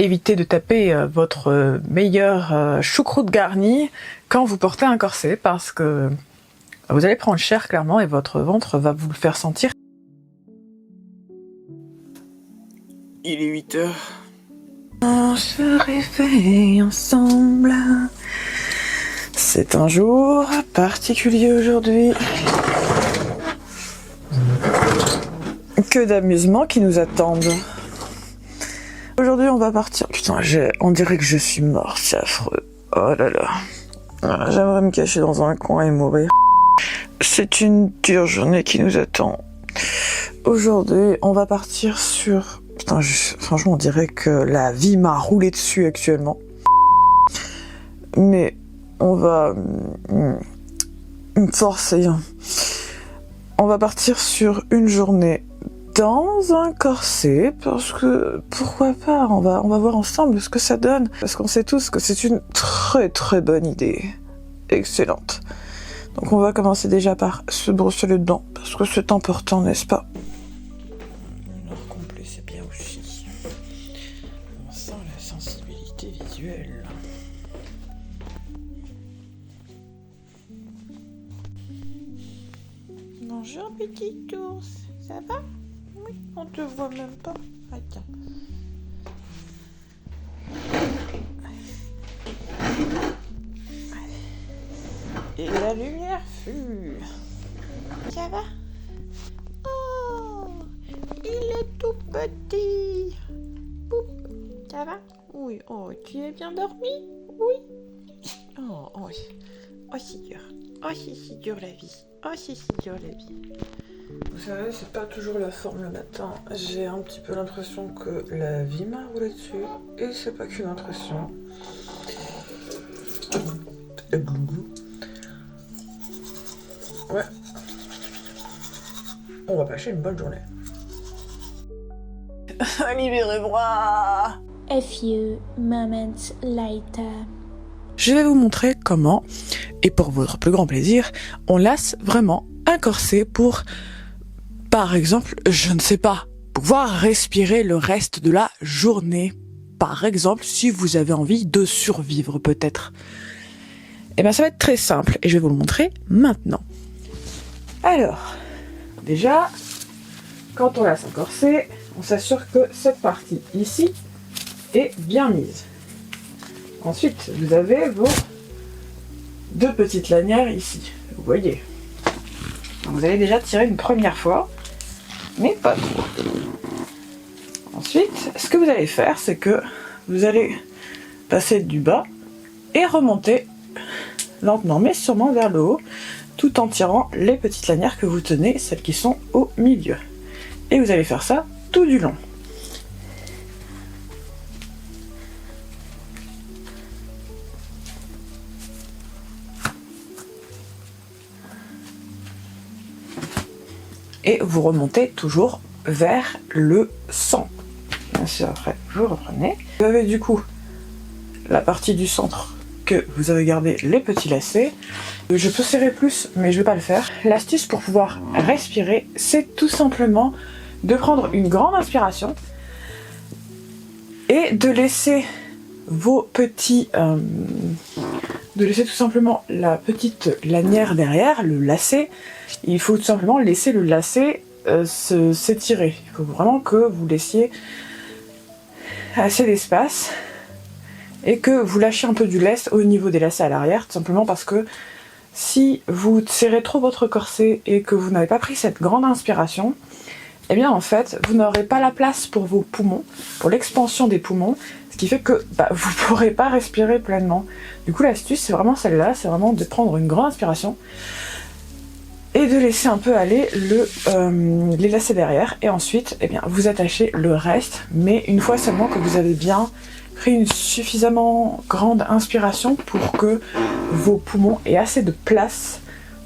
éviter de taper votre meilleure choucroute garnie quand vous portez un corset, parce que vous allez prendre cher clairement et votre ventre va vous le faire sentir. Il est 8 heures. On se réveille ensemble. C'est un jour particulier aujourd'hui. Que d'amusements qui nous attendent. Aujourd'hui, on va partir. Putain, on dirait que je suis mort, c'est affreux. Oh là là. J'aimerais me cacher dans un coin et mourir. C'est une dure journée qui nous attend. Aujourd'hui, on va partir sur... Putain, franchement, on dirait que la vie m'a roulé dessus actuellement. Mais on va me forcer. On va partir sur une journée dans un corset, parce que pourquoi pas, on va voir ensemble ce que ça donne, parce qu'on sait tous que c'est une très très bonne idée. Excellente. Donc on va commencer déjà par se brosser les dents, parce que c'est important, n'est-ce pas? Noir complet, c'est bien aussi. On sent la sensibilité visuelle. Bonjour petit ours, ça va? Oui, on te voit même pas. Attends. Et la lumière fut. Ça va? Oh, il est tout petit. Poup. Ça va? Oui. Oh, tu es bien dormi? Oui. Oh, oui. Oh, c'est dur. Oh, c'est dur la vie. Oh, c'est dur la vie. Vous savez, c'est pas toujours la forme le matin. J'ai un petit peu l'impression que la vie m'a roulé dessus. Et c'est pas qu'une impression. Ouais. On va passer une bonne journée. Libérez-moi! A few moments later. Je vais vous montrer comment, et pour votre plus grand plaisir, on lasse vraiment un corset pour, par exemple, je ne sais pas, pouvoir respirer le reste de la journée. Par exemple, si vous avez envie de survivre peut-être. Eh bien ça va être très simple, et je vais vous le montrer maintenant. Alors, déjà, quand on lasse un corset, on s'assure que cette partie ici est bien mise. Ensuite, vous avez vos deux petites lanières ici, vous voyez. Donc vous allez déjà tirer une première fois, mais pas trop. Ensuite, ce que vous allez faire, c'est que vous allez passer du bas et remonter lentement mais sûrement vers le haut, tout en tirant les petites lanières que vous tenez, celles qui sont au milieu. Et vous allez faire ça tout du long. Et vous remontez toujours vers le centre. Bien sûr, après, vous reprenez. Vous avez du coup la partie du centre que vous avez gardé les petits lacets. Je peux serrer plus, mais je vais pas le faire. L'astuce pour pouvoir respirer, c'est tout simplement de prendre une grande inspiration et de laisser vos petits... de laisser tout simplement la petite lanière derrière, le lacet. Il faut tout simplement laisser le lacet s'étirer. Il faut vraiment que vous laissiez assez d'espace et que vous lâchiez un peu du lest au niveau des lacets à l'arrière, tout simplement parce que si vous serrez trop votre corset et que vous n'avez pas pris cette grande inspiration, eh bien en fait, vous n'aurez pas la place pour vos poumons, pour l'expansion des poumons, ce qui fait que vous ne pourrez pas respirer pleinement. Du coup, l'astuce, c'est vraiment celle-là, c'est vraiment de prendre une grande inspiration et de laisser un peu aller les lacets derrière. Et ensuite, eh bien, vous attachez le reste, mais une fois seulement que vous avez bien pris une suffisamment grande inspiration pour que vos poumons aient assez de place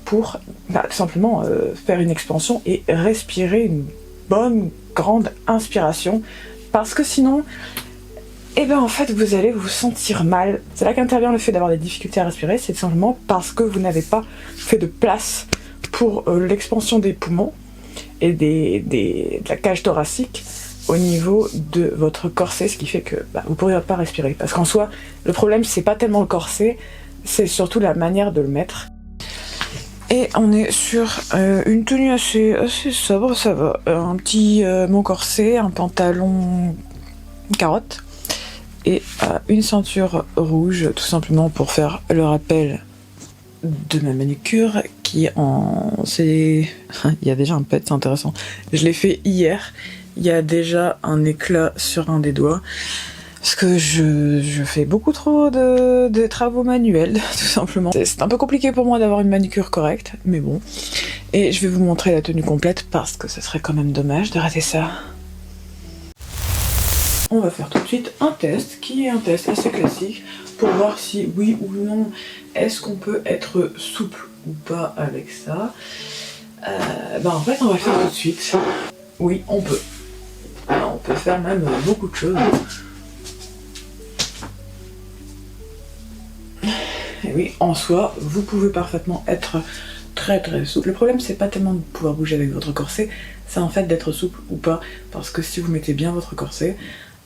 pour tout simplement faire une expansion et respirer une bonne grande inspiration, parce que sinon, eh bien en fait vous allez vous sentir mal. C'est là qu'intervient le fait d'avoir des difficultés à respirer, c'est simplement parce que vous n'avez pas fait de place pour l'expansion des poumons et de la cage thoracique au niveau de votre corset, ce qui fait que vous ne pourrez pas respirer. Parce qu'en soi, le problème, c'est pas tellement le corset, c'est surtout la manière de le mettre. Et on est sur une tenue assez sobre, ça va. Un petit mon corset, un pantalon carotte et une ceinture rouge, tout simplement pour faire le rappel de ma manucure qui c'est il y a déjà un pet, c'est intéressant. Je l'ai fait hier, il y a déjà un éclat sur un des doigts. Parce que je fais beaucoup trop de travaux manuels, tout simplement. C'est un peu compliqué pour moi d'avoir une manucure correcte, mais bon. Et je vais vous montrer la tenue complète parce que ce serait quand même dommage de rater ça. On va faire tout de suite un test, qui est un test assez classique, pour voir si oui ou non, est-ce qu'on peut être souple ou pas avec ça. En fait, on va le faire tout de suite. Oui, on peut. On peut faire même beaucoup de choses. Et oui, en soi, vous pouvez parfaitement être très très souple. Le problème, c'est pas tellement de pouvoir bouger avec votre corset, c'est en fait d'être souple ou pas. Parce que si vous mettez bien votre corset,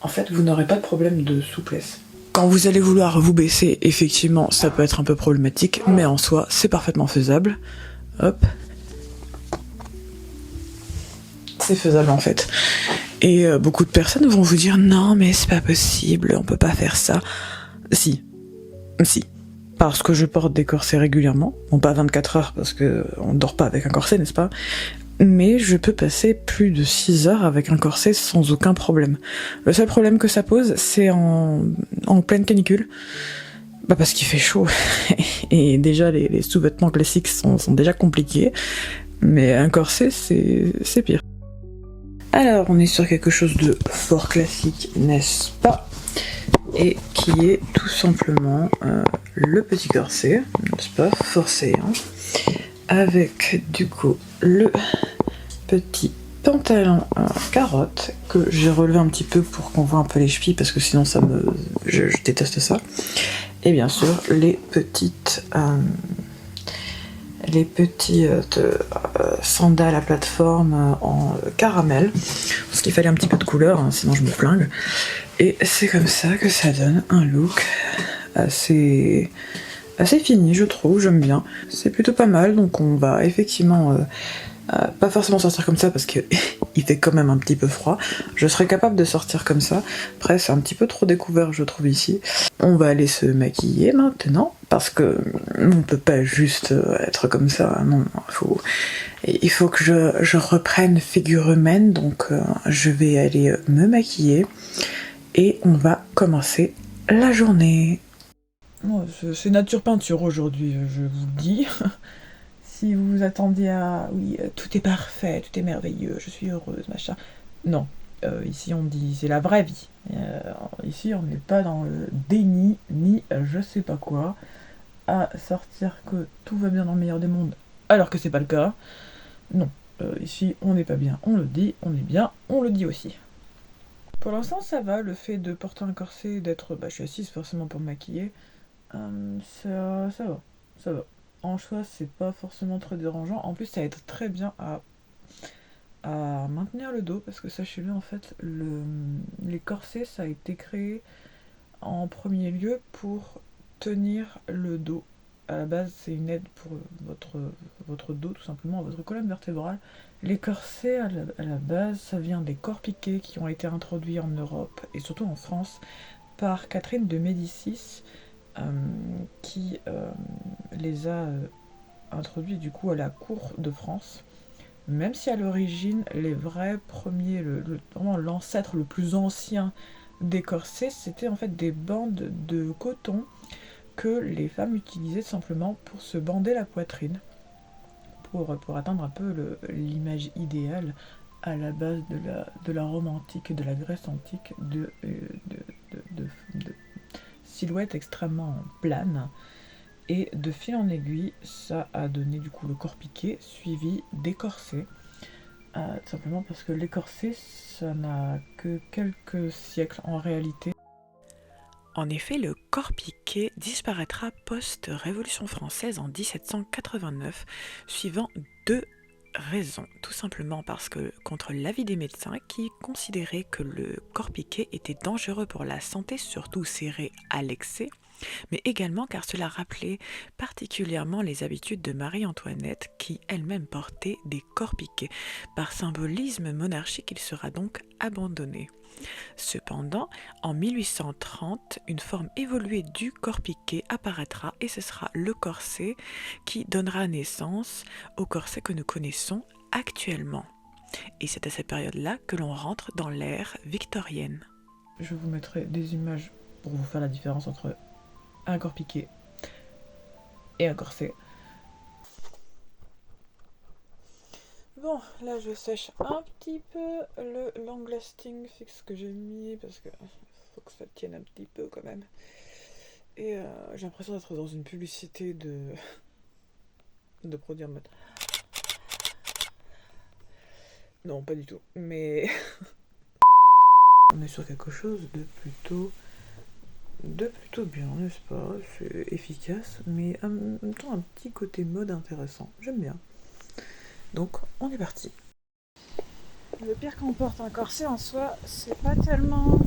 en fait, vous n'aurez pas de problème de souplesse. Quand vous allez vouloir vous baisser, effectivement, ça peut être un peu problématique, mais en soi, c'est parfaitement faisable. Hop. C'est faisable en fait. Et beaucoup de personnes vont vous dire « Non, mais c'est pas possible, on peut pas faire ça. » Si. Si. Parce que je porte des corsets régulièrement. Bon, pas 24 heures, parce que on dort pas avec un corset, n'est-ce pas? Mais je peux passer plus de 6 heures avec un corset sans aucun problème. Le seul problème que ça pose, c'est en pleine canicule. Parce qu'il fait chaud. Et déjà, les sous-vêtements classiques sont déjà compliqués. Mais un corset, c'est pire. Alors, on est sur quelque chose de fort classique, n'est-ce pas? Et qui est tout simplement le petit corset, n'est-ce pas, forcé, hein, avec du coup le petit pantalon carotte que j'ai relevé un petit peu pour qu'on voit un peu les chevilles parce que sinon je déteste ça. Et bien sûr les petites sandales à plateforme en caramel parce qu'il fallait un petit peu de couleur, hein, sinon je me flingue. Et c'est comme ça que ça donne un look assez fini, je trouve, j'aime bien. C'est plutôt pas mal, donc on va effectivement pas forcément sortir comme ça parce qu'il fait quand même un petit peu froid. Je serais capable de sortir comme ça. Après, c'est un petit peu trop découvert, je trouve, ici. On va aller se maquiller maintenant parce que on peut pas juste être comme ça, non. Il faut que je reprenne figure humaine, donc je vais aller me maquiller. Et on va commencer la journée. Oh, c'est nature peinture aujourd'hui, je vous le dis. Si vous vous attendiez à... Oui, tout est parfait, tout est merveilleux, je suis heureuse, machin. Non, ici on dit c'est la vraie vie. Ici on n'est pas dans le déni, ni je sais pas quoi, à sortir que tout va bien dans le meilleur des mondes, alors que c'est pas le cas. Non, ici on n'est pas bien, on le dit, on est bien, on le dit aussi. Pour l'instant ça va, le fait de porter un corset, d'être... je suis assise forcément pour me maquiller, ça va. En soi, c'est pas forcément très dérangeant. En plus, ça aide très bien à maintenir le dos, parce que sachez-le, en fait, les corsets, ça a été créé en premier lieu pour tenir le dos. À la base, c'est une aide pour votre dos, tout simplement, votre colonne vertébrale. Les corsets, à la base, ça vient des corps piqués qui ont été introduits en Europe, et surtout en France, par Catherine de Médicis, qui les a introduits du coup à la cour de France, même si à l'origine les vrais premiers, vraiment l'ancêtre le plus ancien des corsets, c'était en fait des bandes de coton que les femmes utilisaient simplement pour se bander la poitrine, pour atteindre un peu l'image idéale à la base de la Rome antique et de la Grèce antique de silhouette extrêmement plane. Et de fil en aiguille, ça a donné du coup le corps piqué, suivi des corsets. Tout simplement parce que les corsets, ça n'a que quelques siècles en réalité. En effet, le corps piqué disparaîtra post-Révolution française en 1789, suivant deux raison, tout simplement parce que contre l'avis des médecins qui considéraient que le corps piqué était dangereux pour la santé, surtout serré à l'excès, mais également car cela rappelait particulièrement les habitudes de Marie-Antoinette qui elle-même portait des corps piqués. Par symbolisme monarchique, il sera donc abandonné. Cependant, en 1830, une forme évoluée du corps piqué apparaîtra et ce sera le corset qui donnera naissance au corset que nous connaissons actuellement. Et c'est à cette période-là que l'on rentre dans l'ère victorienne. Je vous mettrai des images pour vous faire la différence entre un corps piqué et un corset. Bon, là je sèche un petit peu le long lasting fixe que j'ai mis parce que faut que ça tienne un petit peu quand même. Et j'ai l'impression d'être dans une publicité de produits en mode. Non, pas du tout. Mais on est sur quelque chose de plutôt bien, n'est-ce pas? C'est efficace, mais en même temps un petit côté mode intéressant. J'aime bien. Donc, on est parti. Le pire quand on porte un corset en soi, c'est pas tellement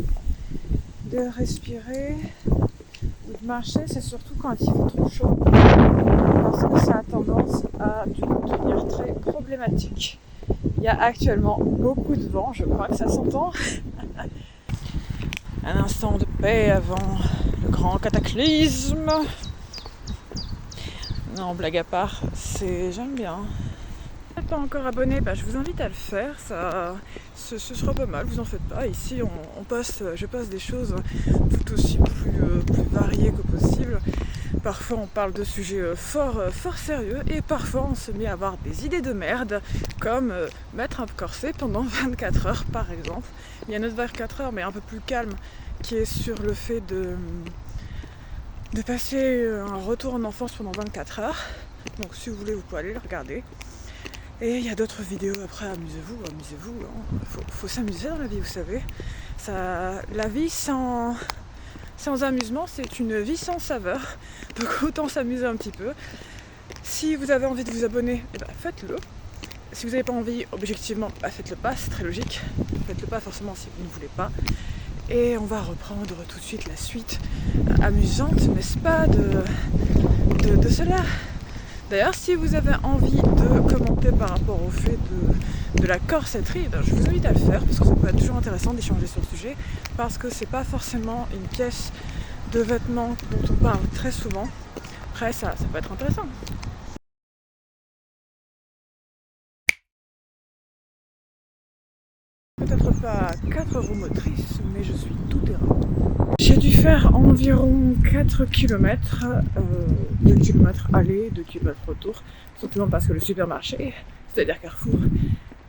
de respirer ou de marcher, c'est surtout quand il fait trop chaud. Parce que ça a tendance à devenir très problématique. Il y a actuellement beaucoup de vent, je crois que ça s'entend. Un instant de paix avant le grand cataclysme. Non, blague à part, j'aime bien. Si vous n'êtes pas encore abonné, je vous invite à le faire, ce sera pas mal, vous en faites pas. Ici je poste des choses tout aussi plus variées que possible. Parfois on parle de sujets fort sérieux et parfois on se met à avoir des idées de merde comme mettre un corset pendant 24 heures par exemple. Il y a une autre 24 heures mais un peu plus calme qui est sur le fait de passer un retour en enfance pendant 24 heures. Donc si vous voulez vous pouvez aller le regarder. Et il y a d'autres vidéos après, amusez-vous, hein. Faut s'amuser dans la vie, vous savez. La vie sans amusement, c'est une vie sans saveur. Donc autant s'amuser un petit peu. Si vous avez envie de vous abonner, faites-le. Si vous n'avez pas envie, objectivement, faites-le pas, c'est très logique. Faites-le pas forcément si vous ne voulez pas. Et on va reprendre tout de suite la suite amusante, n'est-ce pas, de cela. D'ailleurs, si vous avez envie de commenter par rapport au fait de la corsetterie, je vous invite à le faire parce que ça peut être toujours intéressant d'échanger sur le sujet parce que c'est pas forcément une pièce de vêtements dont on parle très souvent. Après, ça peut être intéressant. Peut-être pas 4 roues motrices, mais je suis tout terrain. J'ai dû faire environ 4 km, 2 km aller, 2 km retour, simplement parce que le supermarché, c'est-à-dire Carrefour,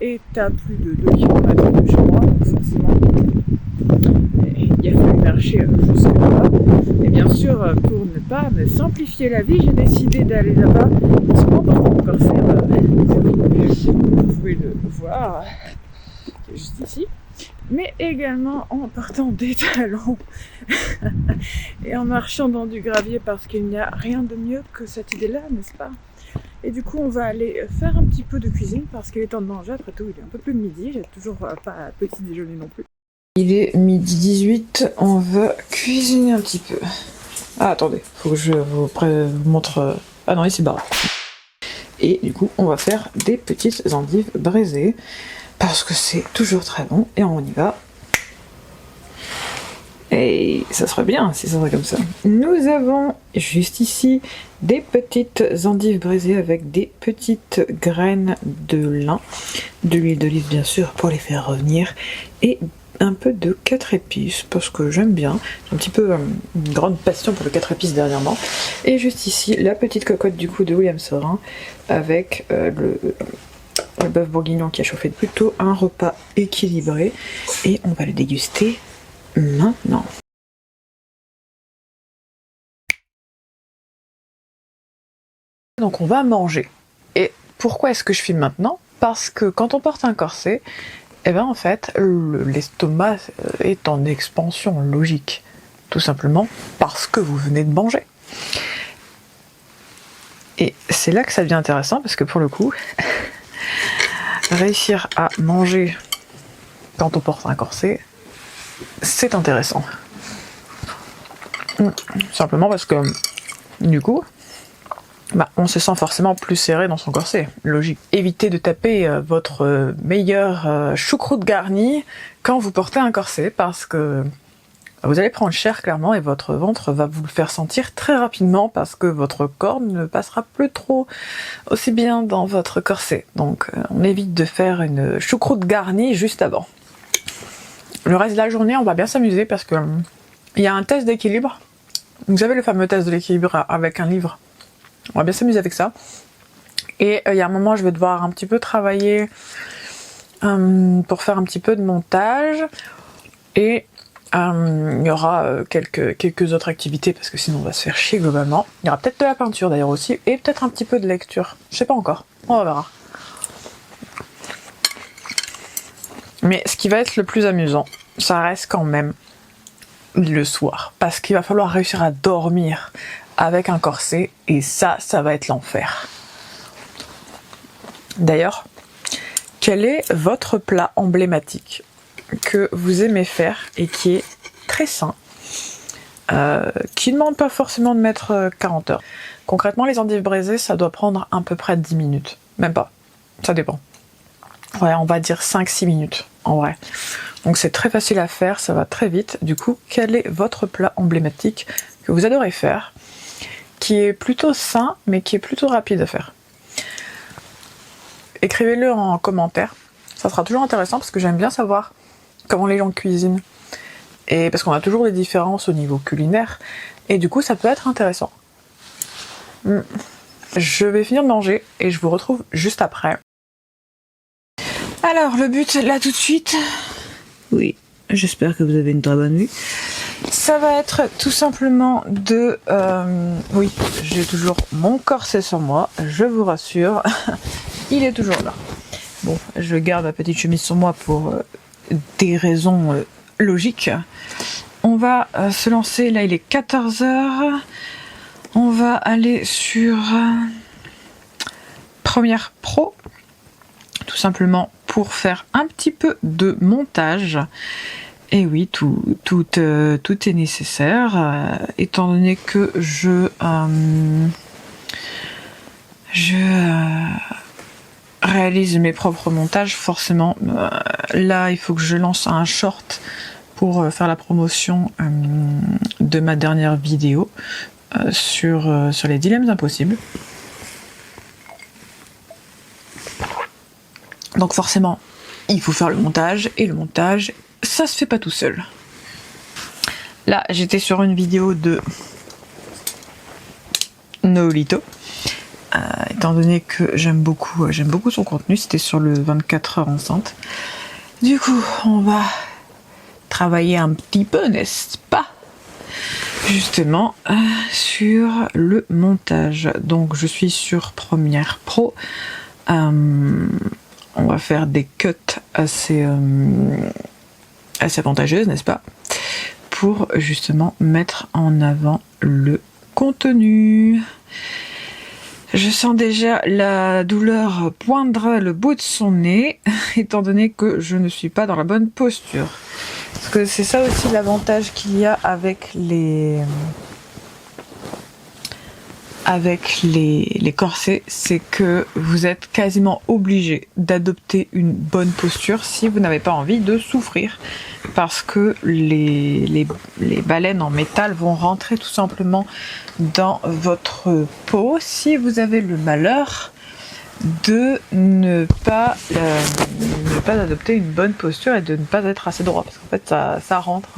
est à plus de 2 km de chez moi, donc forcément il a fallu marcher jusque là-bas. Et bien sûr, pour ne pas me simplifier la vie, j'ai décidé d'aller là-bas en portant mon corset, vous pouvez le voir juste ici. Mais également en portant des talons et en marchant dans du gravier parce qu'il n'y a rien de mieux que cette idée-là, n'est-ce pas? Et du coup, on va aller faire un petit peu de cuisine parce qu'il est temps de manger. Après tout, il est un peu plus de midi, j'ai toujours pas petit déjeuner non plus. Il est midi 18, on va cuisiner un petit peu. Ah, attendez, faut que je vous montre... Ah non, ici, barre. Et du coup, on va faire des petites endives braisées. Parce que c'est toujours très bon, et on y va. Et ça serait bien si ça serait comme ça. Nous avons juste ici des petites endives braisées avec des petites graines de lin, de l'huile d'olive bien sûr pour les faire revenir, et un peu de 4 épices parce que j'aime bien. J'ai un petit peu une grande passion pour le 4 épices dernièrement. Et juste ici la petite cocotte du coup de William Saurin avec le bœuf bourguignon qui a chauffé plutôt un repas équilibré et on va le déguster maintenant. Donc on va manger. Et pourquoi est-ce que je filme maintenant? Parce que quand on porte un corset, en fait l'estomac est en expansion logique. Tout simplement parce que vous venez de manger. Et c'est là que ça devient intéressant parce que pour le coup réussir à manger quand on porte un corset, c'est intéressant. Simplement parce que du coup, on se sent forcément plus serré dans son corset, logique. Évitez de taper votre meilleure choucroute garnie quand vous portez un corset, parce que vous allez prendre cher clairement et votre ventre va vous le faire sentir très rapidement parce que votre corps ne passera plus trop aussi bien dans votre corset. Donc on évite de faire une choucroute garnie juste avant. Le reste de la journée, on va bien s'amuser parce que il y a un test d'équilibre. Vous savez, le fameux test de l'équilibre avec un livre. On va bien s'amuser avec ça. Et il y a un moment, je vais devoir un petit peu travailler pour faire un petit peu de montage. Et il y aura quelques autres activités parce que sinon on va se faire chier globalement. Il y aura peut-être de la peinture d'ailleurs aussi et peut-être un petit peu de lecture. Je sais pas encore. On verra. Mais ce qui va être le plus amusant, ça reste quand même le soir. Parce qu'il va falloir réussir à dormir avec un corset et ça va être l'enfer. D'ailleurs, quel est votre plat emblématique que vous aimez faire et qui est très sain, qui ne demande pas forcément de mettre 40 heures. Concrètement, les endives braisées, ça doit prendre à peu près 10 minutes. Même pas, ça dépend. Ouais, on va dire 5-6 minutes, en vrai. Donc c'est très facile à faire, ça va très vite. Du coup, quel est votre plat emblématique que vous adorez faire, qui est plutôt sain, mais qui est plutôt rapide à faire? Écrivez-le en commentaire. Ça sera toujours intéressant parce que j'aime bien savoir comment les gens cuisinent. Et parce qu'on a toujours des différences au niveau culinaire. Et du coup, ça peut être intéressant. Je vais finir de manger et je vous retrouve juste après. Alors, le but, là tout de suite... Oui, j'espère que vous avez une très bonne nuit. Ça va être tout simplement de... oui, j'ai toujours mon corset sur moi, je vous rassure. Il est toujours là. Bon, je garde ma petite chemise sur moi pour des raisons logiques. On va se lancer, là il est 14h. On va aller sur Premiere Pro, tout simplement pour faire un petit peu de montage. Et oui, tout est nécessaire, étant donné que je réalise mes propres montages, forcément. Là, il faut que je lance un short pour faire la promotion de ma dernière vidéo sur les dilemmes impossibles. Donc forcément, il faut faire le montage, et le montage, ça se fait pas tout seul. Là, j'étais sur une vidéo de Noolito. Étant donné que j'aime beaucoup son contenu, c'était sur le 24 heures enceinte. Du coup, on va travailler un petit peu, n'est-ce pas? Justement, sur le montage. Donc, je suis sur Premiere Pro. On va faire des cuts assez avantageuses, n'est-ce pas? Pour justement mettre en avant le contenu. Je sens déjà la douleur poindre le bout de son nez, étant donné que je ne suis pas dans la bonne posture. Parce que c'est ça aussi l'avantage qu'il y a avec les corsets, c'est que vous êtes quasiment obligé d'adopter une bonne posture si vous n'avez pas envie de souffrir. Parce que les baleines en métal vont rentrer tout simplement dans votre peau si vous avez le malheur de ne pas adopter une bonne posture et de ne pas être assez droit, parce qu'en fait ça rentre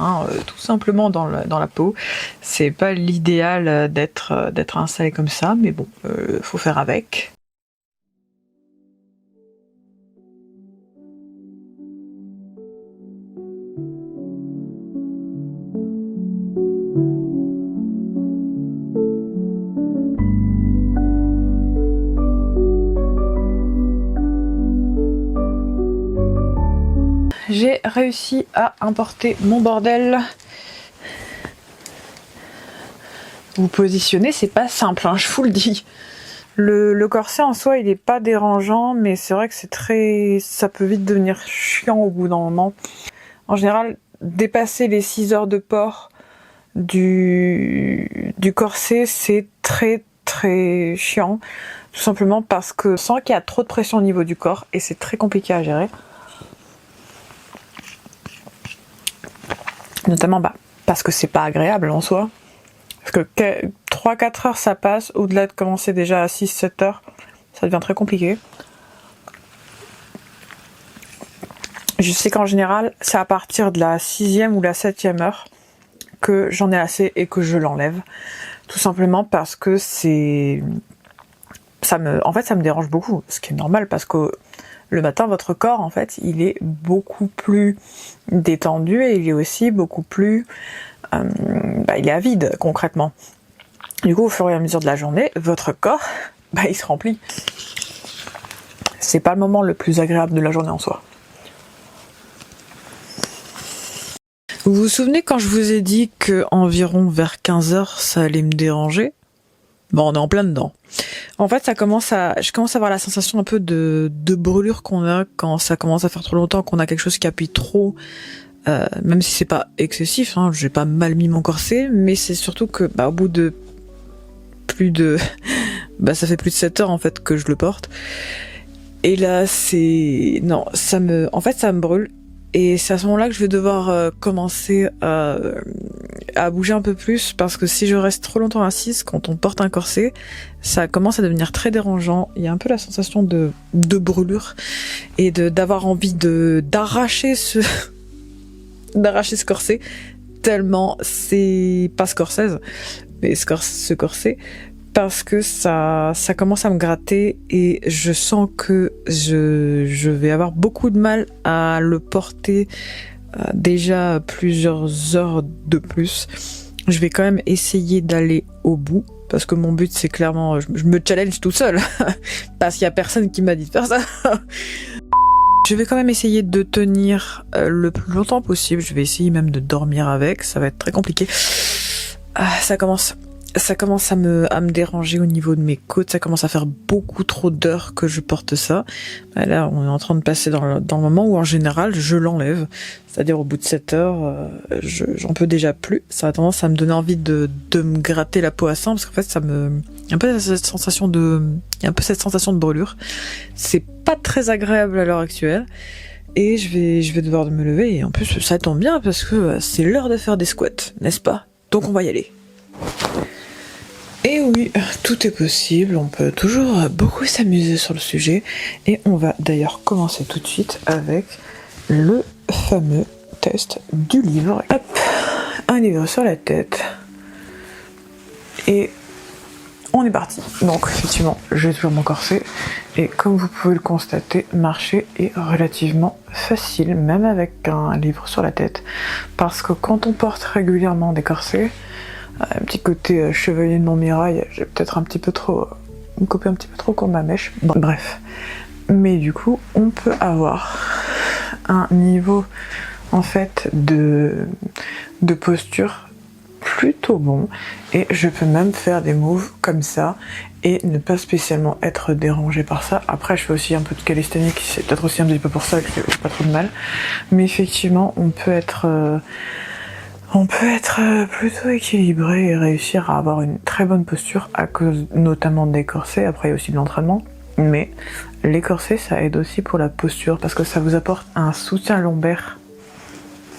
tout simplement dans la peau. C'est pas l'idéal d'être installé comme ça, mais bon, faut faire avec. J'ai réussi à importer mon bordel. Vous positionnez, c'est pas simple, je vous le dis. Le corset en soi, il est pas dérangeant, mais c'est vrai que ça peut vite devenir chiant au bout d'un moment. En général, dépasser les 6 heures de port du corset, c'est très très chiant. Tout simplement parce que je sens qu'il y a trop de pression au niveau du corps et c'est très compliqué à gérer. Notamment parce que c'est pas agréable en soi. Parce que 3-4 heures ça passe, au-delà de commencer déjà à 6-7 heures, ça devient très compliqué. Je sais qu'en général, c'est à partir de la 6e ou la 7e heure que j'en ai assez et que je l'enlève. Tout simplement parce que ça me dérange beaucoup, ce qui est normal parce que le matin, votre corps, en fait, il est beaucoup plus détendu et il est aussi beaucoup plus... il est avide, concrètement. Du coup, au fur et à mesure de la journée, votre corps, il se remplit. C'est pas le moment le plus agréable de la journée en soi. Vous vous souvenez quand je vous ai dit que environ vers 15h, ça allait me déranger ? Bon, on est en plein dedans. En fait, je commence à avoir la sensation un peu de brûlure qu'on a quand ça commence à faire trop longtemps, qu'on a quelque chose qui appuie trop, même si c'est pas excessif, hein, j'ai pas mal mis mon corset, mais c'est surtout que, au bout de ça fait plus de 7 heures, en fait, que je le porte. Et là, ça me brûle. Et c'est à ce moment-là que je vais devoir commencer à bouger un peu plus, parce que si je reste trop longtemps assise quand on porte un corset, ça commence à devenir très dérangeant. Il y a un peu la sensation de brûlure et d'avoir envie d'arracher ce corset, tellement c'est pas scorsese, mais ce corset, parce que ça commence à me gratter et je sens que je vais avoir beaucoup de mal à le porter déjà plusieurs heures de plus. Je vais quand même essayer d'aller au bout parce que mon but c'est clairement, je me challenge tout seul parce qu'il y a personne qui m'a dit de faire ça. Je vais quand même essayer de tenir le plus longtemps possible. Je vais essayer même de dormir avec, ça va être très compliqué. Ça commence à me déranger au niveau de mes côtes, ça commence à faire beaucoup trop d'heures que je porte ça. Là, on est en train de passer dans le moment où en général je l'enlève, c'est-à-dire au bout de 7 heures, j'en peux déjà plus. Ça a tendance à me donner envie de me gratter la peau à sang, parce qu'en fait il y a un peu cette sensation de brûlure. C'est pas très agréable à l'heure actuelle. Et je vais devoir me lever, et en plus ça tombe bien parce que c'est l'heure de faire des squats, n'est-ce pas? Donc on va y aller. Et oui, tout est possible, on peut toujours beaucoup s'amuser sur le sujet, et on va d'ailleurs commencer tout de suite avec le fameux test du livre. Hop, un livre sur la tête, et on est parti. Donc effectivement, j'ai toujours mon corset, et comme vous pouvez le constater, marcher est relativement facile, même avec un livre sur la tête, parce que quand on porte régulièrement des corsets, un petit côté chevalier de Montmirail, j'ai peut-être coupé un petit peu trop comme ma mèche. Bref. Mais du coup, on peut avoir un niveau, en fait, de posture plutôt bon. Et je peux même faire des moves comme ça et ne pas spécialement être dérangée par ça. Après, je fais aussi un peu de calisthénique, c'est peut-être aussi un petit peu pour ça que j'ai pas trop de mal. Mais effectivement, on peut être plutôt équilibré et réussir à avoir une très bonne posture à cause notamment des corsets. Après il y a aussi de l'entraînement, mais les corsets ça aide aussi pour la posture parce que ça vous apporte un soutien lombaire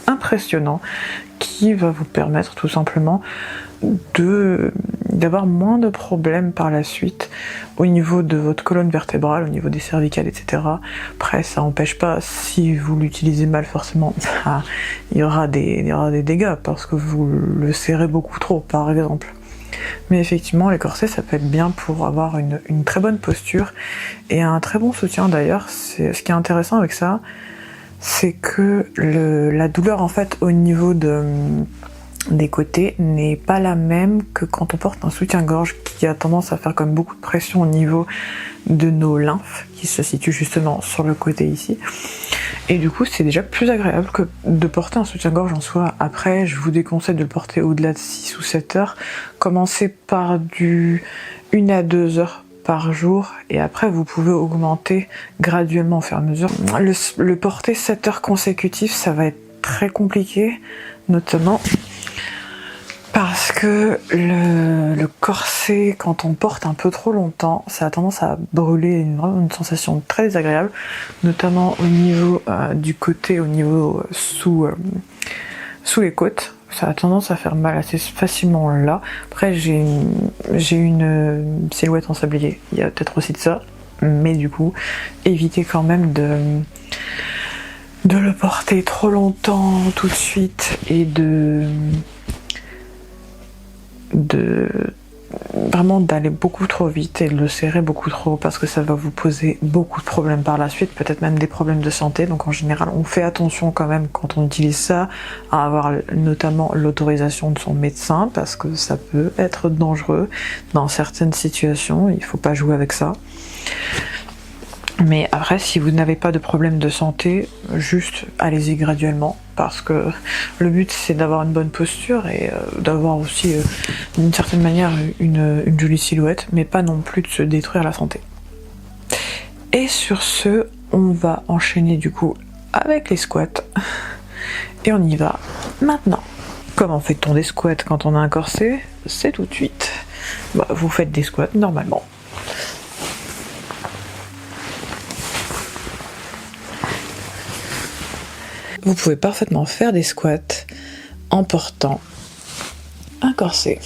impressionnant qui va vous permettre tout simplement d'avoir moins de problèmes par la suite au niveau de votre colonne vertébrale, au niveau des cervicales, etc. Après, ça n'empêche pas, si vous l'utilisez mal forcément, il y aura des dégâts parce que vous le serrez beaucoup trop, par exemple. Mais effectivement, les corsets, ça peut être bien pour avoir une très bonne posture et un très bon soutien d'ailleurs. Ce qui est intéressant avec ça, c'est que la douleur en fait au niveau des côtés n'est pas la même que quand on porte un soutien-gorge qui a tendance à faire comme beaucoup de pression au niveau de nos lymphes qui se situent justement sur le côté ici, et du coup c'est déjà plus agréable que de porter un soutien-gorge en soi. Après je vous déconseille de le porter au-delà de 6 ou 7 heures, commencez par du 1 à 2 heures par jour et après vous pouvez augmenter graduellement au fur et à mesure. Le porter 7 heures consécutives, ça va être très compliqué, notamment parce que le corset, quand on porte un peu trop longtemps, ça a tendance à brûler, une sensation très désagréable, notamment au niveau du côté, au niveau sous les côtes. Ça a tendance à faire mal assez facilement là. Après, j'ai une silhouette en sablier. Il y a peut-être aussi de ça. Mais du coup, évitez quand même de le porter trop longtemps tout de suite et vraiment d'aller beaucoup trop vite et de le serrer beaucoup trop parce que ça va vous poser beaucoup de problèmes par la suite, peut-être même des problèmes de santé. Donc en général, on fait attention quand même quand on utilise ça à avoir notamment l'autorisation de son médecin parce que ça peut être dangereux dans certaines situations, il faut pas jouer avec ça. Mais après, si vous n'avez pas de problème de santé, juste allez-y graduellement parce que le but c'est d'avoir une bonne posture et d'avoir aussi d'une certaine manière une jolie silhouette, mais pas non plus de se détruire la santé. Et sur ce, on va enchaîner du coup avec les squats et on y va maintenant. Comment fait-on des squats quand on a un corset? C'est tout de suite. Vous faites des squats normalement. Vous pouvez parfaitement faire des squats en portant un corset.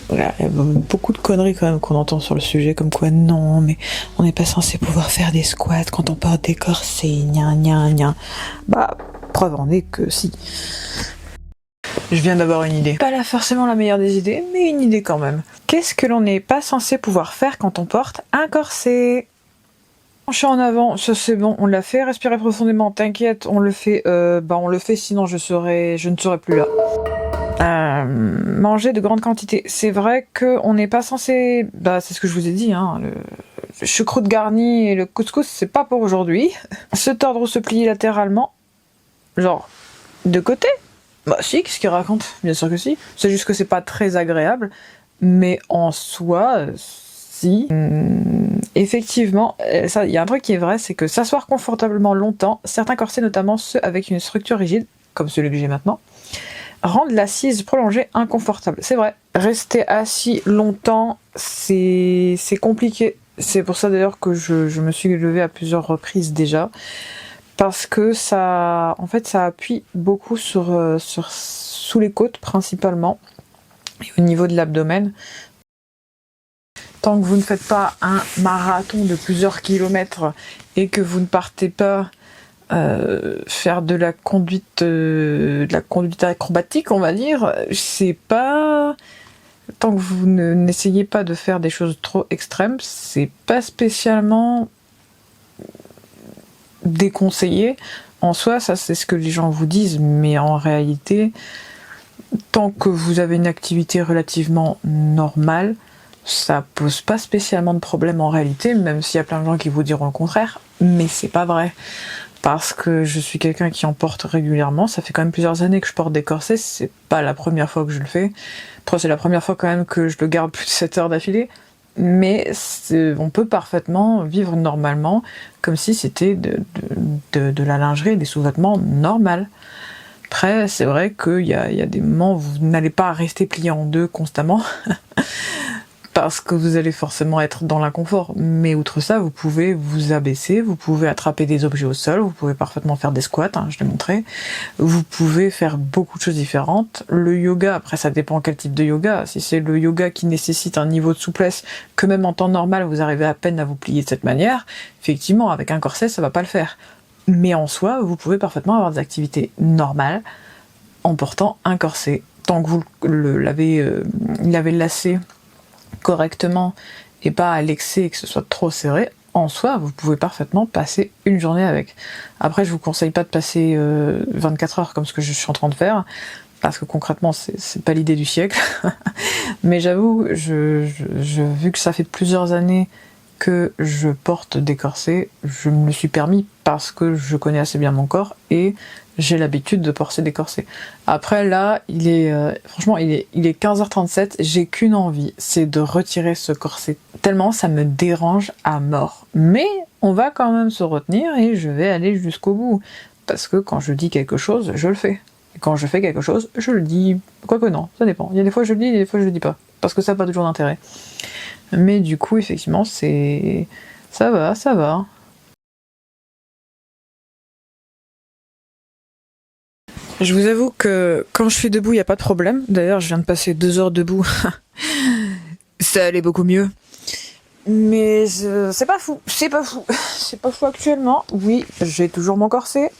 Voilà, il y a beaucoup de conneries quand même qu'on entend sur le sujet, comme quoi non, mais on n'est pas censé pouvoir faire des squats quand on porte des corsets, gna gna gna. Preuve en est que si. Je viens d'avoir une idée. Pas là forcément la meilleure des idées, mais une idée quand même. Qu'est-ce que l'on n'est pas censé pouvoir faire quand on porte un corset? Pencher en avant, ça c'est bon, on l'a fait. Respirer profondément, t'inquiète, on le fait. On le fait, sinon je ne serai plus là. Manger de grandes quantités. C'est vrai qu'on n'est pas censé. C'est ce que je vous ai dit. Le choucroute garni et le couscous, c'est pas pour aujourd'hui. Se tordre ou se plier latéralement, genre de côté. Si, qu'est-ce qu'il raconte? Bien sûr que si. C'est juste que c'est pas très agréable, mais en soi. Si. Effectivement, il y a un truc qui est vrai, c'est que s'asseoir confortablement longtemps, certains corsets, notamment ceux avec une structure rigide, comme celui que j'ai maintenant, rendent l'assise prolongée inconfortable. C'est vrai, rester assis longtemps, c'est compliqué. C'est pour ça d'ailleurs que je me suis levée à plusieurs reprises déjà, parce que ça appuie beaucoup sous les côtes principalement, et au niveau de l'abdomen. Tant que vous ne faites pas un marathon de plusieurs kilomètres et que vous ne partez pas faire de la conduite acrobatique, on va dire, c'est pas... Tant que vous n'essayez pas de faire des choses trop extrêmes, c'est pas spécialement déconseillé. En soi, ça c'est ce que les gens vous disent, mais en réalité, tant que vous avez une activité relativement normale, ça pose pas spécialement de problème en réalité, même s'il y a plein de gens qui vous diront le contraire, mais c'est pas vrai. Parce que je suis quelqu'un qui en porte régulièrement, ça fait quand même plusieurs années que je porte des corsets, c'est pas la première fois que je le fais. C'est la première fois quand même que je le garde plus de 7 heures d'affilée, mais on peut parfaitement vivre normalement, comme si c'était de la lingerie et des sous-vêtements normaux. Après, c'est vrai qu'il y a des moments où vous n'allez pas rester plié en deux constamment, parce que vous allez forcément être dans l'inconfort. Mais outre ça, vous pouvez vous abaisser, vous pouvez attraper des objets au sol, vous pouvez parfaitement faire des squats, je l'ai montré. Vous pouvez faire beaucoup de choses différentes. Le yoga, après ça dépend quel type de yoga. Si c'est le yoga qui nécessite un niveau de souplesse que même en temps normal, vous arrivez à peine à vous plier de cette manière, effectivement, avec un corset, ça va pas le faire. Mais en soi, vous pouvez parfaitement avoir des activités normales en portant un corset. Tant que vous l'avez lacé correctement et pas à l'excès et que ce soit trop serré, en soi, vous pouvez parfaitement passer une journée avec. Après, je vous conseille pas de passer 24 heures comme ce que je suis en train de faire, parce que concrètement, c'est pas l'idée du siècle. Mais j'avoue, vu que ça fait plusieurs années que je porte des corsets, je me suis permis parce que je connais assez bien mon corps et j'ai l'habitude de porter des corsets. Après là, franchement, il est 15h37, j'ai qu'une envie, c'est de retirer ce corset. Tellement ça me dérange à mort. Mais on va quand même se retenir et je vais aller jusqu'au bout. Parce que quand je dis quelque chose, je le fais. Et quand je fais quelque chose, je le dis. Quoique non, ça dépend. Il y a des fois je le dis, il y a des fois je le dis pas. Parce que ça n'a pas toujours d'intérêt. Mais du coup, effectivement, ça va, ça va. Je vous avoue que quand je suis debout, il n'y a pas de problème. D'ailleurs, je viens de passer 2 heures debout. Ça allait beaucoup mieux. Mais c'est pas fou, c'est pas fou. C'est pas fou actuellement. Oui, j'ai toujours mon corset.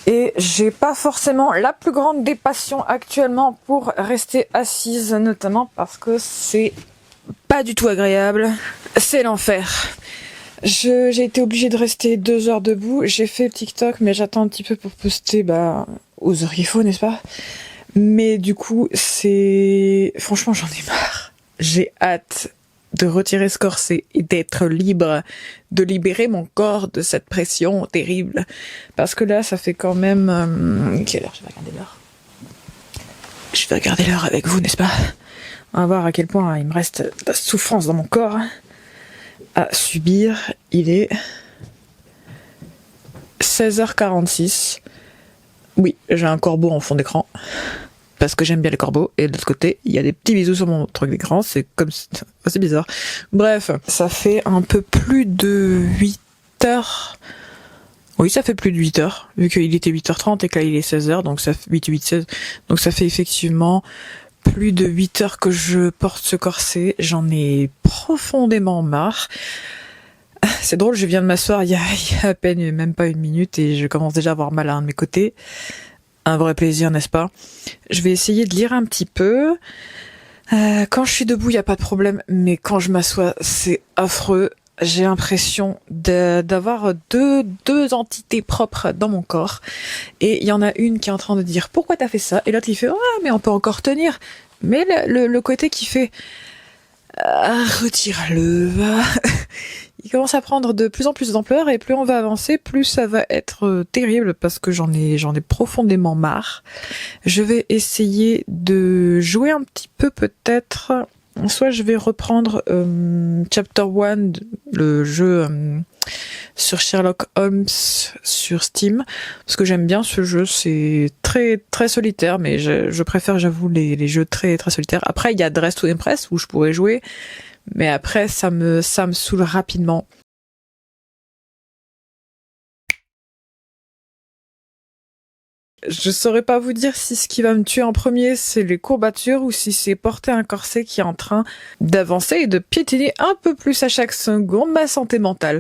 Et j'ai pas forcément la plus grande des passions actuellement pour rester assise, notamment parce que c'est pas du tout agréable. C'est l'enfer. J'ai été obligée de rester 2 heures debout. J'ai fait TikTok, mais j'attends un petit peu pour poster aux heures qu'il faut, n'est-ce pas? Mais du coup, franchement, j'en ai marre. J'ai hâte de retirer ce corset et d'être libre, de libérer mon corps de cette pression terrible. Parce que là, ça fait quand même... Quelle heure? Je vais regarder l'heure. Je vais regarder l'heure avec vous, n'est-ce pas? On va voir à quel point il me reste de la souffrance dans mon corps à subir. Il est 16h46. Oui, j'ai un corbeau en fond d'écran. Parce que j'aime bien les corbeaux. Et de l'autre côté, il y a des petits bisous sur mon truc d'écran. C'est c'est bizarre. Bref, ça fait un peu plus de 8 heures. Oui, ça fait plus de 8 heures. Vu qu'il était 8h30 et que là il est 16h. Donc ça fait 8, 16. Donc ça fait effectivement plus de 8 heures que je porte ce corset. J'en ai profondément marre. C'est drôle, je viens de m'asseoir il y a à peine, même pas une minute, et je commence déjà à avoir mal à un de mes côtés. Un vrai plaisir, n'est-ce pas? Je vais essayer de lire un petit peu. Quand je suis debout, il n'y a pas de problème, mais quand je m'assois, c'est affreux. J'ai l'impression d'avoir deux entités propres dans mon corps. Et il y en a une qui est en train de dire « Pourquoi t'as fait ça ?» Et l'autre, il fait « Ah, mais on peut encore tenir !» Mais le côté qui fait « Retire-le, va !» Il commence à prendre de plus en plus d'ampleur, et plus on va avancer, plus ça va être terrible, parce que j'en ai profondément marre. Je vais essayer de jouer un petit peu peut-être. Soit je vais reprendre Chapter 1, le jeu sur Sherlock Holmes sur Steam, parce que j'aime bien ce jeu. C'est très très solitaire, mais je préfère, j'avoue, les jeux très très solitaires. Après, il y a Dress to Impress où je pourrais jouer, mais après ça me saoule rapidement. Je saurais pas vous dire si ce qui va me tuer en premier c'est les courbatures ou si c'est porter un corset qui est en train d'avancer et de piétiner un peu plus à chaque seconde ma santé mentale.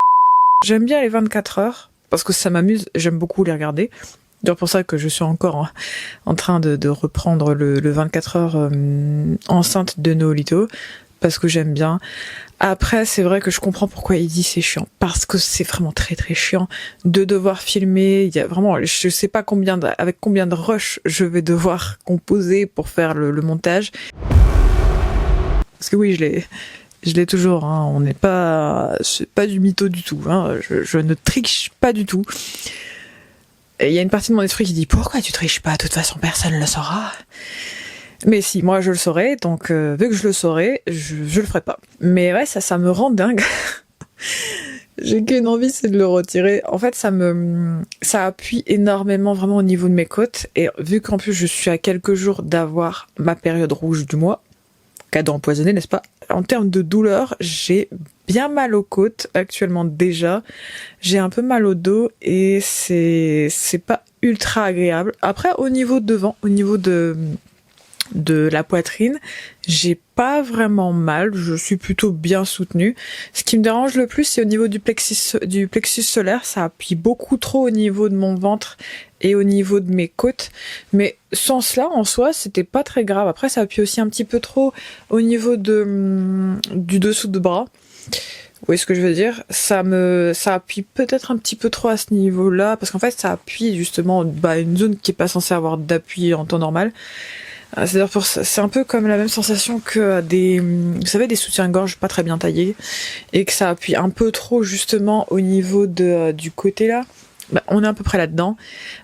J'aime bien les 24 heures parce que ça m'amuse, j'aime beaucoup les regarder. C'est pour ça que je suis encore en train de reprendre le 24 heures enceinte de Nolito, parce que j'aime bien. Après, c'est vrai que je comprends pourquoi il dit c'est chiant, parce que c'est vraiment très très chiant de devoir filmer. Il y a vraiment, je sais pas avec combien de rush je vais devoir composer pour faire le montage. Parce que oui, je l'ai toujours, hein. On n'est pas, c'est pas du mytho du tout, hein. Je ne triche pas du tout. Et il y a une partie de mon esprit qui dit pourquoi tu triches pas, de toute façon personne le saura. Mais si, moi je le saurais, donc vu que je le saurais, je le ferai pas. Mais ouais, ça me rend dingue. J'ai qu'une envie, c'est de le retirer. En fait, ça appuie énormément vraiment au niveau de mes côtes. Et vu qu'en plus je suis à quelques jours d'avoir ma période rouge du mois, cadeau empoisonné, n'est-ce pas? En termes de douleur, j'ai bien mal aux côtes actuellement déjà. J'ai un peu mal au dos et c'est pas ultra agréable. Après, au niveau de devant, au niveau de la poitrine, j'ai pas vraiment mal, je suis plutôt bien soutenue. Ce qui me dérange le plus, c'est au niveau du plexus solaire, ça appuie beaucoup trop au niveau de mon ventre et au niveau de mes côtes. Mais sans cela, en soi, c'était pas très grave. Après, ça appuie aussi un petit peu trop au niveau du dessous de bras. Vous voyez ce que je veux dire? Ça appuie peut-être un petit peu trop à ce niveau-là, parce qu'en fait, ça appuie justement une zone qui est pas censée avoir d'appui en temps normal. C'est-à-dire c'est un peu comme la même sensation que vous savez, des soutiens-gorge pas très bien taillés et que ça appuie un peu trop justement au niveau du côté là. Bah, on est à peu près là-dedans.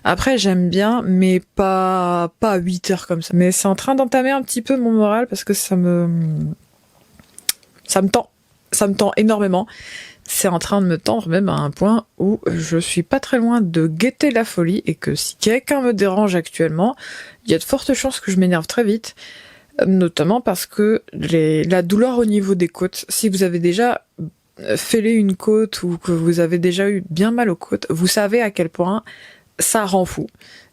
Après, j'aime bien, mais pas à 8 heures comme ça. Mais c'est en train d'entamer un petit peu mon moral parce que ça me tend. Ça me tend énormément. C'est en train de me tendre même à un point où je suis pas très loin de guetter la folie et que si quelqu'un me dérange actuellement, il y a de fortes chances que je m'énerve très vite. Notamment parce que la douleur au niveau des côtes, si vous avez déjà fêlé une côte ou que vous avez déjà eu bien mal aux côtes, vous savez à quel point ça rend fou.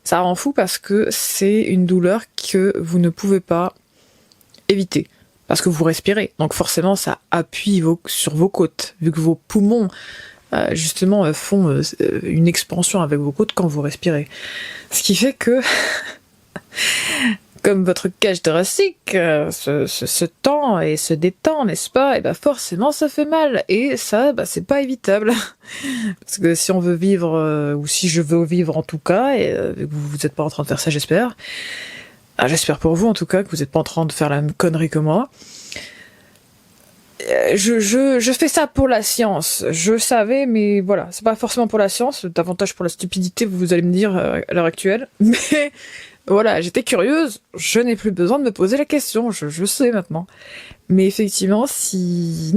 Ça rend fou parce que c'est une douleur que vous ne pouvez pas éviter. Parce que vous respirez. Donc forcément, ça appuie sur vos côtes. Vu que vos poumons, justement, font une expansion avec vos côtes quand vous respirez. Ce qui fait que... comme votre cage thoracique se tend et se détend, n'est-ce pas? Et ben forcément ça fait mal et ça, c'est pas évitable parce que si on veut vivre ou si je veux vivre en tout cas, et vous n'êtes pas en train de faire ça, j'espère. J'espère pour vous en tout cas que vous n'êtes pas en train de faire la même connerie que moi. Je fais ça pour la science. Je savais, mais voilà, c'est pas forcément pour la science, davantage pour la stupidité, vous allez me dire à l'heure actuelle. Mais voilà, j'étais curieuse, je n'ai plus besoin de me poser la question, je sais maintenant. Mais effectivement, si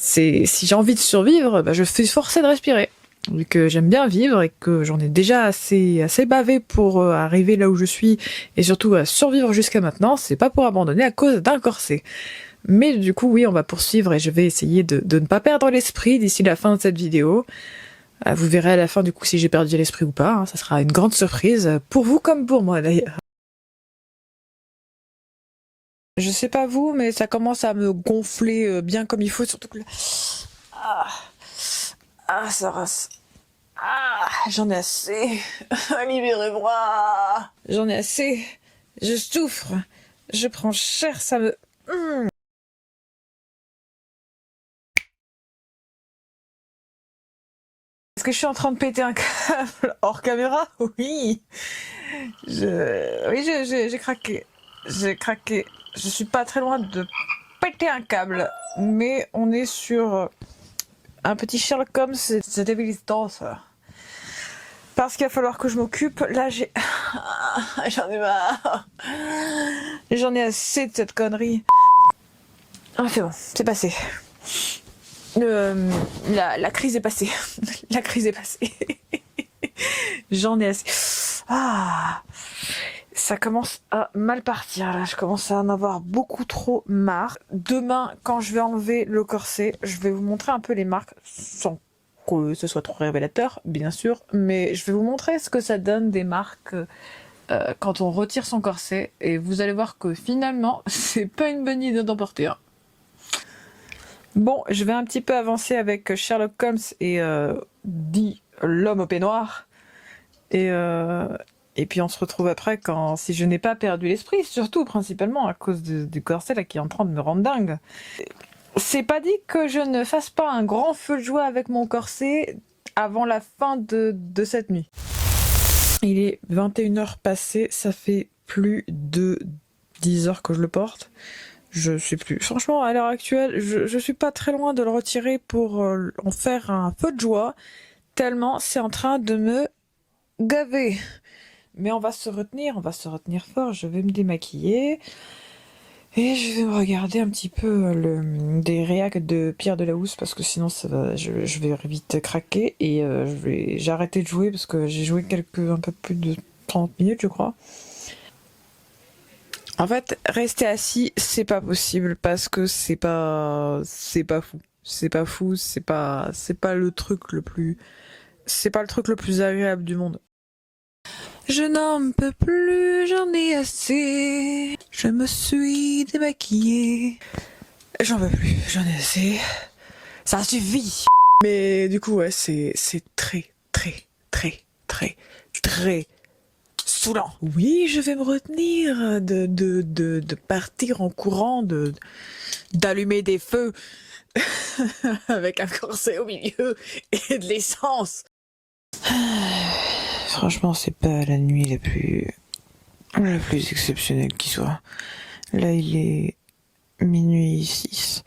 j'ai envie de survivre, je suis forcée de respirer. Vu que j'aime bien vivre et que j'en ai déjà assez bavé pour arriver là où je suis et surtout à survivre jusqu'à maintenant, c'est pas pour abandonner à cause d'un corset. Mais du coup, oui, on va poursuivre et je vais essayer de ne pas perdre l'esprit d'ici la fin de cette vidéo. Vous verrez à la fin du coup si j'ai perdu l'esprit ou pas, ça sera une grande surprise, pour vous comme pour moi d'ailleurs. Je sais pas vous, mais ça commence à me gonfler bien comme il faut, surtout que là... ça rase. J'en ai assez. Libérez-moi. J'en ai assez. Je souffre. Je prends cher, ça me... Est-ce que je suis en train de péter un câble hors caméra? Oui. J'ai craqué. J'ai craqué. Je suis pas très loin de péter un câble. Mais on est sur un petit Sherlock Holmes, cette existence. Parce qu'il va falloir que je m'occupe. Là, j'en ai marre. J'en ai assez de cette connerie. C'est bon, c'est passé. La crise est passée. La crise est passée. J'en ai assez. Ça commence à mal partir là. Je commence à en avoir beaucoup trop marre. Demain, quand je vais enlever le corset, je vais vous montrer un peu les marques, sans que ce soit trop révélateur, bien sûr, mais je vais vous montrer ce que ça donne des marques quand on retire son corset. Et vous allez voir que finalement, c'est pas une bonne idée d'en porter un. Bon, je vais un petit peu avancer avec Sherlock Holmes et dit l'homme au peignoir. Et puis on se retrouve après si je n'ai pas perdu l'esprit, surtout principalement à cause du corset là qui est en train de me rendre dingue. C'est pas dit que je ne fasse pas un grand feu de joie avec mon corset avant la fin de cette nuit. Il est 21h passées, ça fait plus de 10 heures que je le porte. Je sais plus. Franchement, à l'heure actuelle, je suis pas très loin de le retirer pour en faire un feu de joie, tellement c'est en train de me gaver. Mais on va se retenir fort. Je vais me démaquiller et je vais me regarder un petit peu des réacs de Pierre Delahousse parce que sinon je vais vite craquer et j'ai arrêté de jouer parce que j'ai joué un peu plus de 30 minutes, je crois. En fait, rester assis, c'est pas possible parce que c'est pas fou. C'est pas fou, c'est pas le truc le plus agréable du monde. Je n'en peux plus, j'en ai assez. Je me suis démaquillée. J'en peux plus, j'en ai assez. Ça suffit. Mais du coup, ouais, c'est très saoulant. Oui, je vais me retenir de partir en courant, d'allumer des feux avec un corset au milieu et de l'essence. Franchement, c'est pas la nuit la plus la plus exceptionnelle qui soit. Là, il est minuit 6.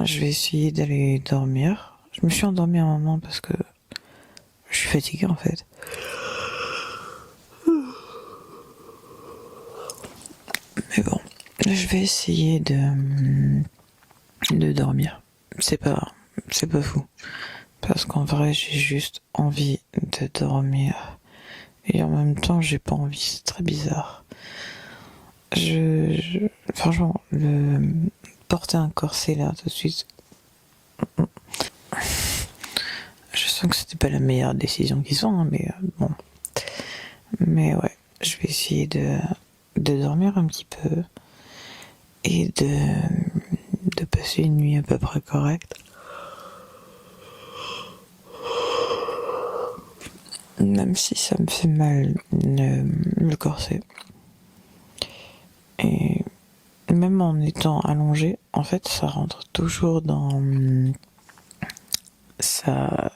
Je vais essayer d'aller dormir. Je me suis endormie un moment parce que je suis fatiguée en fait. Mais bon, je vais essayer de dormir. C'est pas fou. Parce qu'en vrai, j'ai juste envie de dormir. Et en même temps, j'ai pas envie. C'est très bizarre. Franchement, porter un corset là tout de suite. Je sens que c'était pas la meilleure décision qui soit, hein, mais bon. Mais ouais, je vais essayer de dormir un petit peu et de passer une nuit à peu près correcte. Même si ça me fait mal le corset. Et même en étant allongé, en fait, ça rentre toujours dans... Ça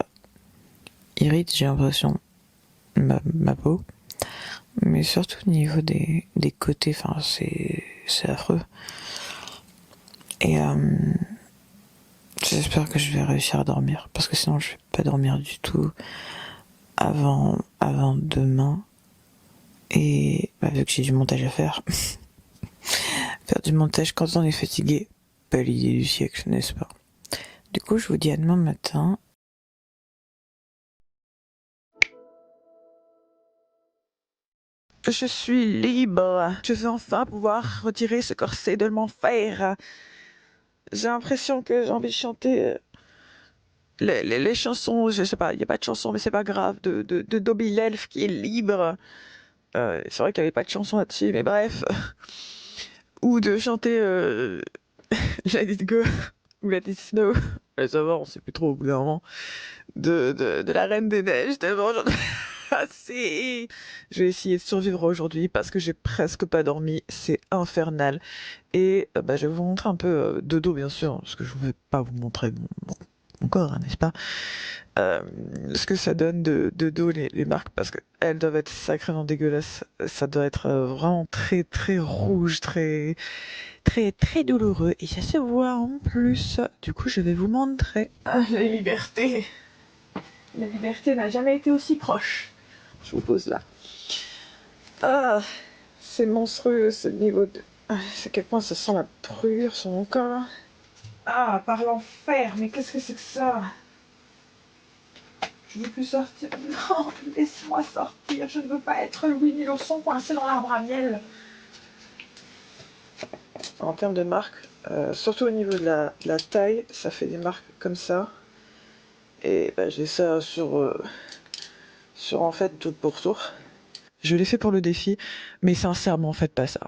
irrite, j'ai l'impression, ma peau. Mais surtout au niveau des côtés, enfin, c'est affreux. Et j'espère que je vais réussir à dormir, parce que sinon je vais pas dormir du tout avant demain. Et vu que j'ai du montage à faire, faire du montage quand on est fatigué, pas l'idée du siècle, n'est-ce pas? Du coup, je vous dis à demain matin. Je suis libre. Je vais enfin pouvoir retirer ce corset de l'enfer. J'ai l'impression que j'ai envie de chanter les chansons, je sais pas, il n'y a pas de chanson, mais c'est pas grave, de Dobby l'elfe qui est libre. C'est vrai qu'il n'y avait pas de chanson là-dessus, mais bref. Ou de chanter Let It Go ou Let It Snow. Ça va, on sait plus trop au bout d'un moment. De la Reine des Neiges, tellement j'en ai assez. Je vais essayer de survivre aujourd'hui parce que j'ai presque pas dormi, c'est infernal. Et je vais vous montrer un peu de dos, bien sûr, parce que je ne vais pas vous montrer mon corps, hein, n'est-ce pas? Ce que ça donne de dos, les marques, parce qu'elles doivent être sacrément dégueulasses. Ça doit être vraiment très très rouge, très très très douloureux. Et ça se voit en plus. Du coup, je vais vous montrer. Ah, la liberté. La liberté n'a jamais été aussi proche. Je vous pose là. Ah, c'est monstrueux ce niveau de... Ah, à quel point ça sent la brûlure sur mon corps. Ah, par l'enfer, mais qu'est-ce que c'est que ça? Je veux plus sortir. Non, laisse-moi sortir. Je ne veux pas être Winnie l'ourson coincé dans l'arbre à miel. En termes de marque, surtout au niveau de la taille, ça fait des marques comme ça. Et j'ai ça sur en fait tout pour tour. Je l'ai fait pour le défi, mais sincèrement, faites pas ça.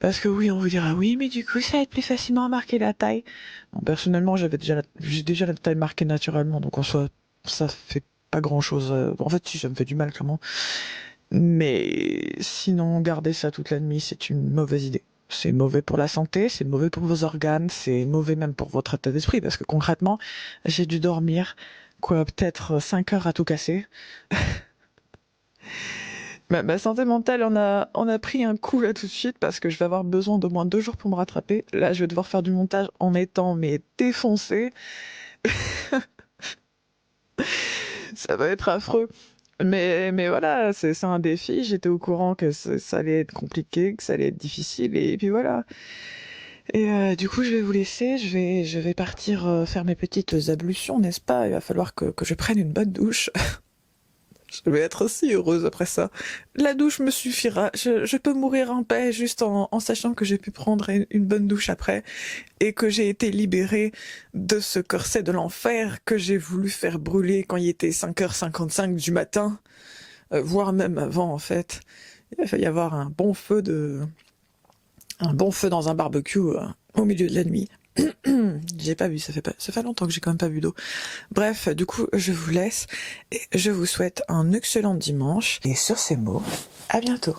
Parce que oui, on vous dira oui, mais du coup, ça va être plus facilement à marquer la taille. Bon, personnellement, j'ai déjà la taille marquée naturellement, donc en soi, ça fait pas grand chose. En fait, si ça me fait du mal, clairement. Mais sinon, garder ça toute la nuit, c'est une mauvaise idée. C'est mauvais pour la santé, c'est mauvais pour vos organes, c'est mauvais même pour votre état d'esprit, parce que concrètement, j'ai dû dormir, peut-être 5 heures à tout casser. Ma santé mentale on a pris un coup là tout de suite parce que je vais avoir besoin d'au moins 2 jours pour me rattraper. Là, je vais devoir faire du montage en étant défoncé. Ça va être affreux. Mais voilà, c'est un défi. J'étais au courant que ça allait être compliqué, que ça allait être difficile, et puis voilà. Et du coup, je vais vous laisser. Je vais partir faire mes petites ablutions, n'est-ce pas? Il va falloir que je prenne une bonne douche. Je vais être aussi heureuse après ça. La douche me suffira. Je peux mourir en paix juste en sachant que j'ai pu prendre une bonne douche après et que j'ai été libérée de ce corset de l'enfer que j'ai voulu faire brûler quand il était 5h55 du matin, voire même avant en fait. Il va y avoir un bon feu dans un barbecue au milieu de la nuit. J'ai pas bu, ça fait longtemps que j'ai quand même pas bu d'eau. Bref, du coup, je vous laisse et je vous souhaite un excellent dimanche. Et sur ces mots, à bientôt.